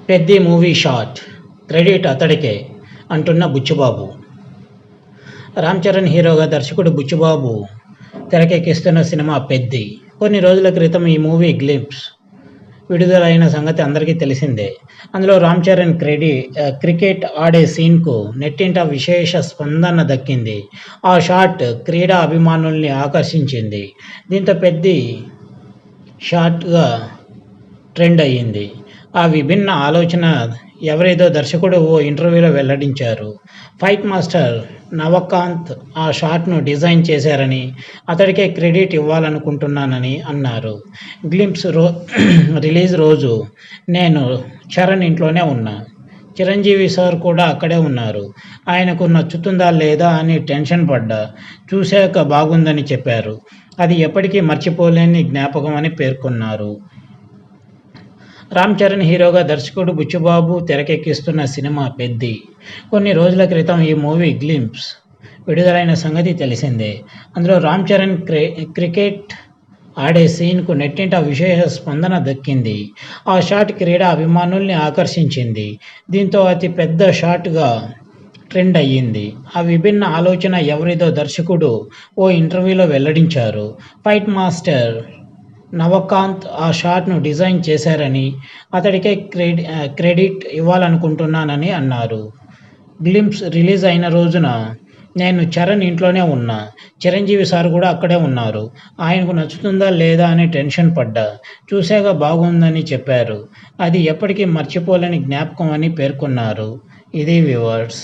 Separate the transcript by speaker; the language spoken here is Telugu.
Speaker 1: పెద్ది మూవీ షాట్, క్రెడిట్ అతడికే అంటున్న బుచ్చిబాబు. రామ్ చరణ్ హీరోగా దర్శకుడు బుచ్చిబాబు తెరకెక్కిస్తున్న సినిమా పెద్ది. కొన్ని రోజుల క్రితం ఈ మూవీ గ్లింప్స్ విడుదలైన సంగతి అందరికీ తెలిసిందే. అందులో రామ్ చరణ్ క్రికెట్ ఆడే సీన్కు నెట్టింట విశేష స్పందన దక్కింది. ఆ షాట్ క్రీడా అభిమానుల్ని ఆకర్షించింది. దీంతో పెద్ది షాట్గా ట్రెండ్ అయ్యింది. ఆ విభిన్న ఆలోచన ఎవరిదో దర్శకుడు ఓ ఇంటర్వ్యూలో వెల్లడించారు. ఫైట్ మాస్టర్ నవకాంత్ ఆ షాట్ను డిజైన్ చేశారని, అతడికే క్రెడిట్ ఇవ్వాలనుకుంటున్నానని అన్నారు. గ్లింప్స్ రిలీజ్ రోజు నేను చరణ్ ఇంట్లోనే ఉన్నా. చిరంజీవి సార్ కూడా అక్కడే ఉన్నారు. ఆయనకు నచ్చుతుందా లేదా అని టెన్షన్ పడ్డా. చూశాక బాగుందని చెప్పారు. అది ఎప్పటికీ మర్చిపోలేని జ్ఞాపకం అని పేర్కొన్నారు. రామ్ చరణ్ హీరోగా దర్శకుడు బుచ్చిబాబు తెరకెక్కిస్తున్న సినిమా పెద్ది. కొన్ని రోజుల క్రితం ఈ మూవీ గ్లింప్స్ విడుదలైన సంగతి తెలిసిందే. అందులో రామ్ చరణ్ క్రికెట్ ఆడే సీన్కు నెట్టింట విశేష స్పందన దక్కింది. ఆ షాట్ క్రీడా అభిమానుల్ని ఆకర్షించింది. దీంతో అతి పెద్ద షాట్గా ట్రెండ్ అయ్యింది. ఆ విభిన్న ఆలోచన ఎవరిదో దర్శకుడు ఓ ఇంటర్వ్యూలో వెల్లడించారు. ఫైట్ మాస్టర్ నవకాంత్ ఆ షాట్ను డిజైన్ చేశారని, అతడికే క్రెడిట్ ఇవ్వాలనుకుంటున్నానని అన్నారు. గ్లింప్స్ రిలీజ్ అయిన రోజున నేను చరణ్ ఇంట్లోనే ఉన్నా. చిరంజీవి సార్ కూడా అక్కడే ఉన్నారు. ఆయనకు నచ్చుతుందా లేదా అని టెన్షన్ పడ్డా. చూశాక బాగుందని చెప్పారు. అది ఎప్పటికీ మర్చిపోలేని జ్ఞాపకం అని పేర్కొన్నారు. ఇది వ్యూవర్స్.